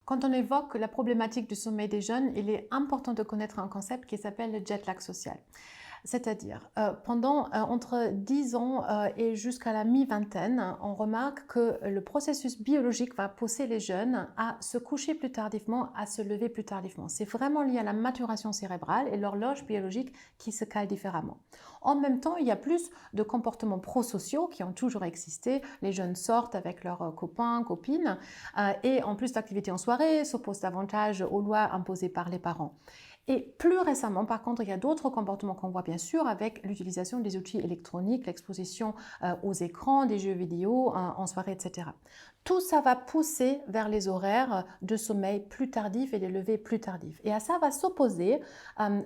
Quand on évoque la problématique du sommeil des jeunes, il est important de connaître un concept qui s'appelle le jet lag social. C'est-à-dire, pendant entre 10 ans et jusqu'à la mi-vingtaine, on remarque que le processus biologique va pousser les jeunes à se coucher plus tardivement, à se lever plus tardivement. C'est vraiment lié à la maturation cérébrale et l'horloge biologique qui se cale différemment. En même temps, il y a plus de comportements prosociaux qui ont toujours existé. Les jeunes sortent avec leurs copains, copines, et en plus d'activités en soirée, s'opposent davantage aux lois imposées par les parents. Et plus récemment, par contre, il y a d'autres comportements qu'on voit bien sûr avec l'utilisation des outils électroniques, l'exposition aux écrans, des jeux vidéo en soirée, etc. Tout ça va pousser vers les horaires de sommeil plus tardifs et des levées plus tardives. Et à ça va s'opposer,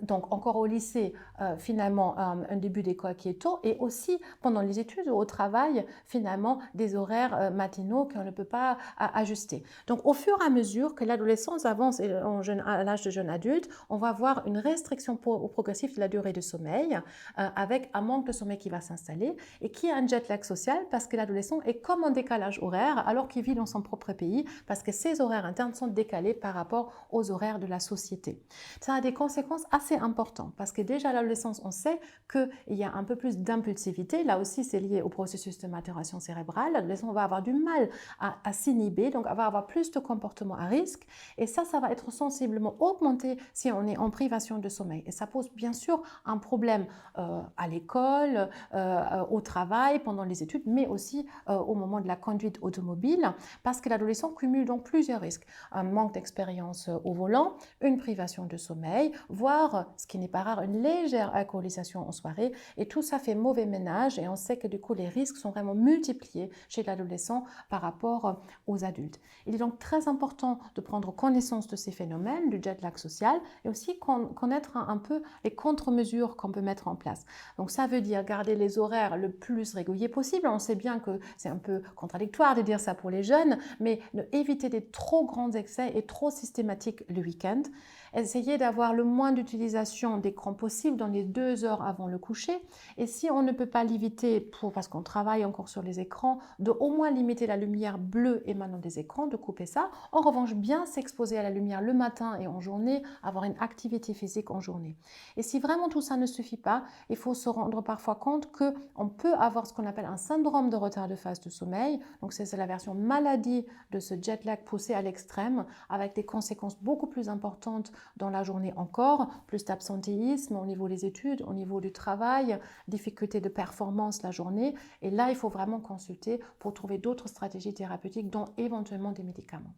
donc encore au lycée, finalement, un début d'école qui est tôt, et aussi pendant les études ou au travail, finalement, des horaires matinaux qu'on ne peut pas ajuster. Donc au fur et à mesure que l'adolescence avance à l'âge de jeune adulte, on va avoir une restriction progressive de la durée de sommeil, avec un manque de sommeil qui va s'installer et qui est un jet lag social parce que l'adolescent est comme en décalage horaire alors qu'il vit dans son propre pays parce que ses horaires internes sont décalés par rapport aux horaires de la société. Ça a des conséquences assez importantes parce que déjà à l'adolescence, on sait qu'il y a un peu plus d'impulsivité. Là aussi, c'est lié au processus de maturation cérébrale. L'adolescent va avoir du mal à s'inhiber, donc va avoir plus de comportements à risque. Et ça va être sensiblement augmenté si on est en privation de sommeil. Et ça pose bien sûr un problème à l'école, au travail, pendant les études, mais aussi au moment de la conduite automobile, parce que l'adolescent cumule donc plusieurs risques. Un manque d'expérience au volant, une privation de sommeil, voire, ce qui n'est pas rare, une légère alcoolisation en soirée. Et tout ça fait mauvais ménage et on sait que du coup, les risques sont vraiment multipliés chez l'adolescent par rapport aux adultes. Il est donc très important de prendre connaissance de ces phénomènes, du jet lag social, et aussi connaître un peu les contre-mesures qu'on peut mettre en place. Donc ça veut dire garder les horaires le plus réguliers possible. On sait bien que c'est un peu contradictoire de dire ça pour les jeunes, mais éviter des trop grands excès et trop systématiques le week-end. Essayer d'avoir le moins d'utilisation d'écran possible dans les 2 heures avant le coucher. Et si on ne peut pas l'éviter parce qu'on travaille encore sur les écrans, de au moins limiter la lumière bleue émanant des écrans, de couper ça. En revanche, bien s'exposer à la lumière le matin et en journée, avoir une activité physique en journée. Et si vraiment tout ça ne suffit pas, il faut se rendre parfois compte qu'on peut avoir ce qu'on appelle un syndrome de retard de phase de sommeil. Donc c'est la version maladie de ce jet lag poussé à l'extrême, avec des conséquences beaucoup plus importantes dans la journée encore, plus d'absentéisme au niveau des études, au niveau du travail, difficulté de performance la journée. Et là, il faut vraiment consulter pour trouver d'autres stratégies thérapeutiques, dont éventuellement des médicaments.